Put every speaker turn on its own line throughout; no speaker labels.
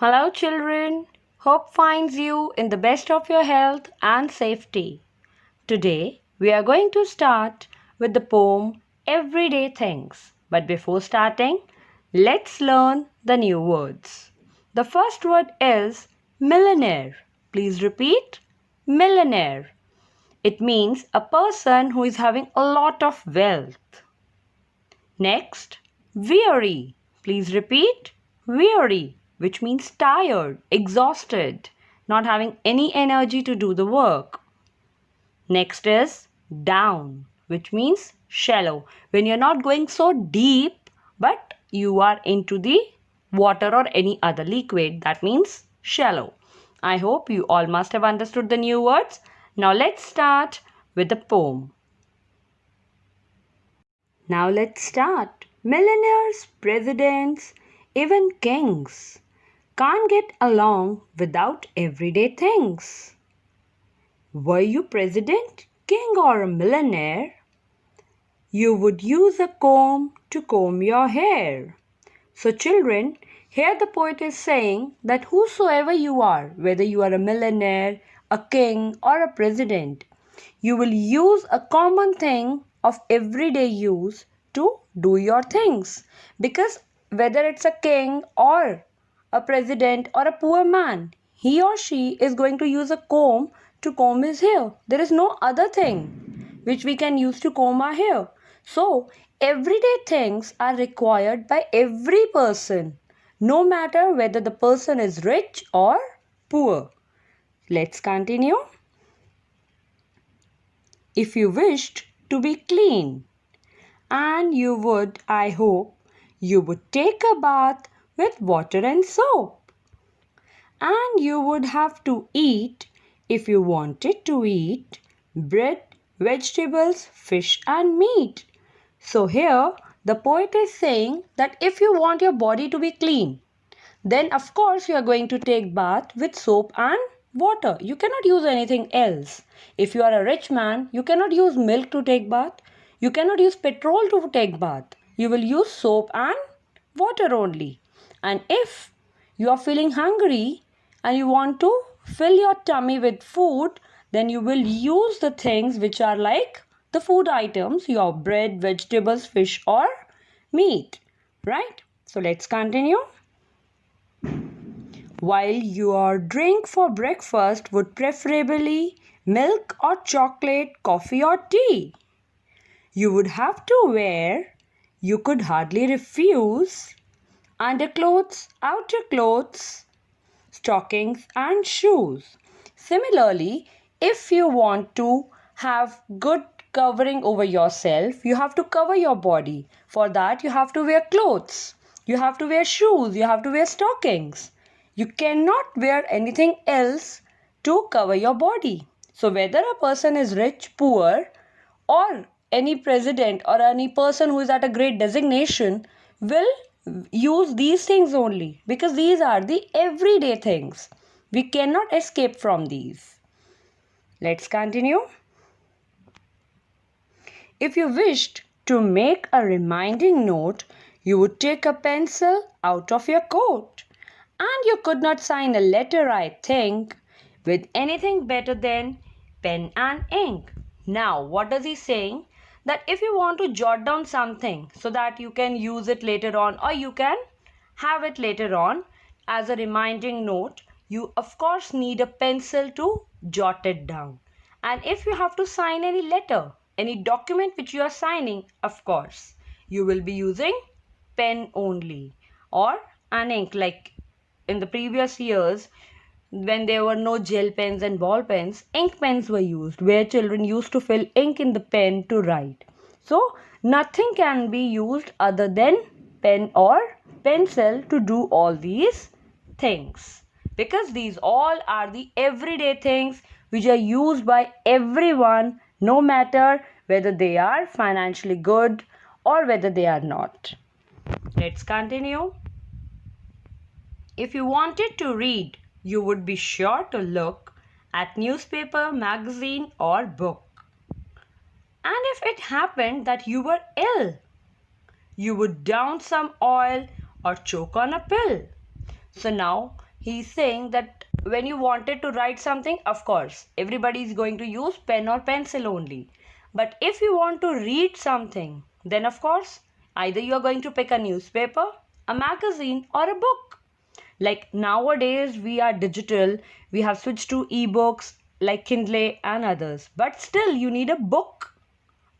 Hello children, hope finds you in the best of your health and safety. Today we are going to start with the poem Everyday Things. But before starting, let's learn the new words. The first word is millionaire. Please repeat millionaire. It means a person who is having a lot of wealth. Next, weary. Please repeat weary, which means tired, exhausted, not having any energy to do the work. Next is down, which means shallow, when you're not going so deep but you are into the water or any other liquid. That means shallow. I hope you all must have understood the new words. Now let's start with the poem. Now let's start. Millionaires, presidents, even kings can't get along without everyday things. Were you president, king, or a millionaire? You would use a comb to comb your hair. So, children, here the poet is saying that whosoever you are, whether you are a millionaire, a king, or a president, you will use a common thing of everyday use to do your things. Because whether it's a king or a president or a poor man, he or she is going to use a comb to comb his hair. There is no other thing which we can use to comb our hair. So, everyday things are required by every person, no matter whether the person is rich or poor. Let's continue. If you wished to be clean, and you would, I hope, you would take a bath with water and soap. And you would have to eat, if you wanted to eat, bread, vegetables, fish and meat. So here the poet is saying that if you want your body to be clean, then of course you are going to take bath with soap and water. You cannot use anything else. If you are a rich man, you cannot use milk to take bath. You cannot use petrol to take bath. You will use soap and water only. And if you are feeling hungry and you want to fill your tummy with food, then you will use the things which are like the food items, your bread, vegetables, fish or meat. Right? So let's continue. While your drink for breakfast would preferably milk or chocolate, coffee or tea, you would have to wear, you could hardly refuse, underclothes, outer clothes, stockings and shoes. Similarly, if you want to have good covering over yourself, you have to cover your body. For that, you have to wear clothes, you have to wear shoes, you have to wear stockings. You cannot wear anything else to cover your body. So whether a person is rich, poor, or any president or any person who is at a great designation will use these things only, because these are the everyday things. We cannot escape from these. Let's continue. If you wished to make a reminding note, you would take a pencil out of your coat. And you could not sign a letter, I think, with anything better than pen and ink. Now, what does he saying? That if you want to jot down something so that you can use it later on or you can have it later on as a reminding note, you of course need a pencil to jot it down. And if you have to sign any letter, any document which you are signing, of course, you will be using pen only or an ink. Like in the previous years, when there were no gel pens and ball pens, ink pens were used, where children used to fill ink in the pen to write. So nothing can be used other than pen or pencil to do all these things, because these all are the everyday things which are used by everyone, no matter whether they are financially good or whether they are not. Let's continue. If you wanted to read, you would be sure to look at newspaper, magazine or book. And if it happened that you were ill, you would down some oil or choke on a pill. So now He's saying that when you wanted to write something, of course, everybody is going to use pen or pencil only. But if you want to read something, then of course, either you are going to pick a newspaper, a magazine, or a book. Like nowadays, we are digital, we have switched to ebooks like Kindle and others. But still, you need a book.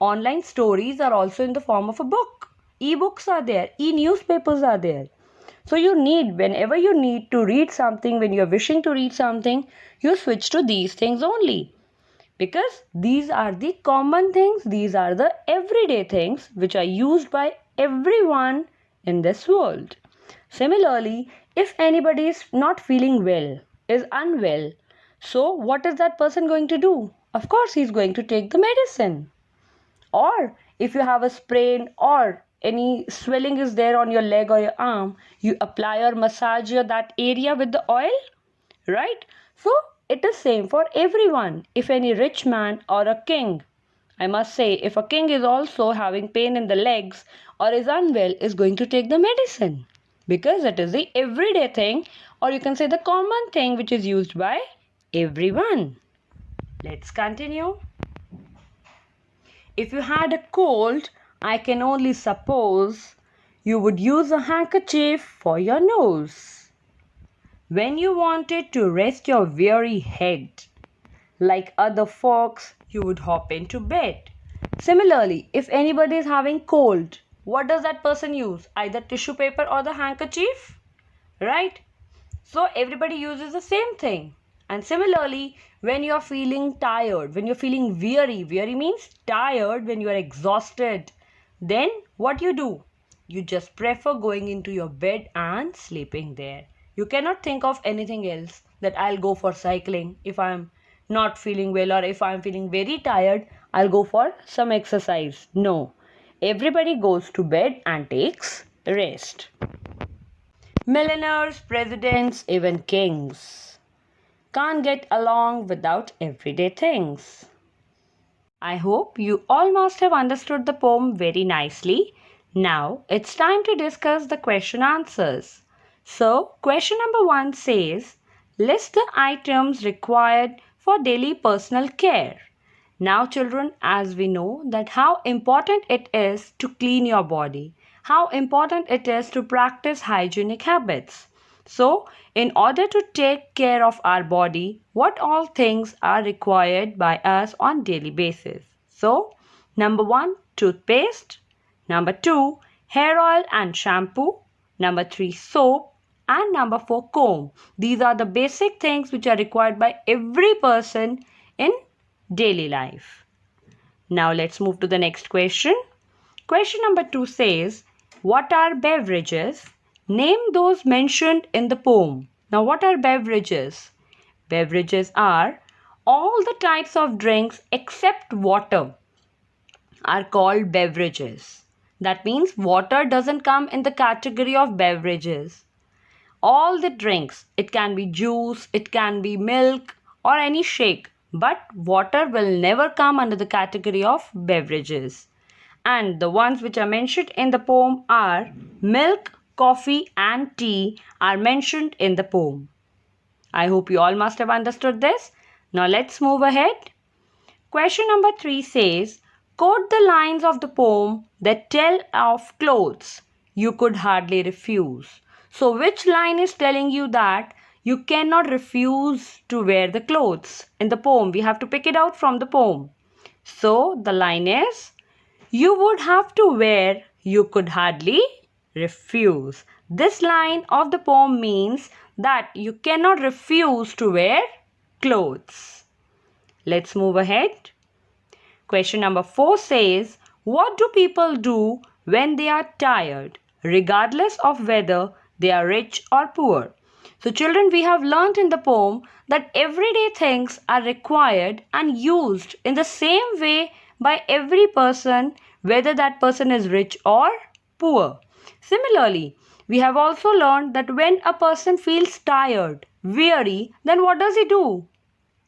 Online stories are also in the form of a book. E-books are there, e-newspapers are there. So you need, whenever you need to read something, when you're wishing to read something, you switch to these things only. Because these are the common things, these are the everyday things which are used by everyone in this world. Similarly, if anybody is not feeling well, is unwell, so what is that person going to do? Of course, he's going to take the medicine. Or if you have a sprain or any swelling is there on your leg or your arm, you apply or massage that area with the oil, right? So it is same for everyone. If any rich man or a king, I must say, if a king is also having pain in the legs or is unwell, is going to take the medicine because it is the everyday thing, or you can say the common thing which is used by everyone. Let's continue. If you had a cold, I can only suppose you would use a handkerchief for your nose. When you wanted to rest your weary head, like other folks, you would hop into bed. Similarly, if anybody is having cold, what does that person use? Either tissue paper or the handkerchief, right? So everybody uses the same thing. And similarly, when you're feeling tired, when you're feeling weary means tired, when you are exhausted, then what you do? You just prefer going into your bed and sleeping there. You cannot think of anything else that I'll go for cycling if I'm not feeling well, or if I'm feeling very tired, I'll go for some exercise. No. Everybody goes to bed and takes rest. Millionaires, presidents, even kings can't get along without everyday things. I hope you all must have understood the poem very nicely. Now it's time to discuss the question answers. So, question number 1 says, list the items required for daily personal care. Now children, as we know that how important it is to clean your body, how important it is to practice hygienic habits. So, in order to take care of our body, what all things are required by us on daily basis? So, number 1, toothpaste. Number 2, hair oil and shampoo. Number 3, soap. And number 4, comb. These are the basic things which are required by every person in daily life. Now let's move to the next question. Question number 2 says, what are beverages? Name those mentioned in the poem. Now what are beverages? Beverages are all the types of drinks except water are called beverages. That means water doesn't come in the category of beverages. All the drinks, it can be juice, it can be milk or any shake, but water will never come under the category of beverages. And the ones which are mentioned in the poem are milk, coffee and tea are mentioned in the poem. I hope you all must have understood this. Now let's move ahead. Question number 3 says, quote the lines of the poem that tell of clothes you could hardly refuse. So which line is telling you that you cannot refuse to wear the clothes in the poem? We have to pick it out from the poem. So the line is, you would have to wear, you could hardly refuse. This line of the poem means that you cannot refuse to wear clothes. Let's move ahead. Question number 4 says, what do people do when they are tired, regardless of whether they are rich or poor? So children, we have learnt in the poem that everyday things are required and used in the same way by every person, whether that person is rich or poor. Similarly, we have also learned that when a person feels tired, weary, then what does he do?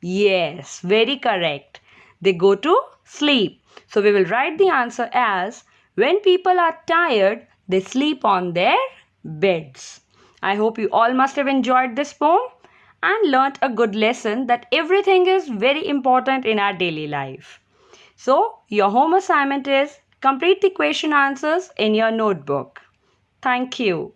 Yes, very correct. They go to sleep. So we will write the answer as, when people are tired, they sleep on their beds. I hope you all must have enjoyed this poem and learnt a good lesson that everything is very important in our daily life. So, your home assignment is complete the question answers in your notebook. Thank you.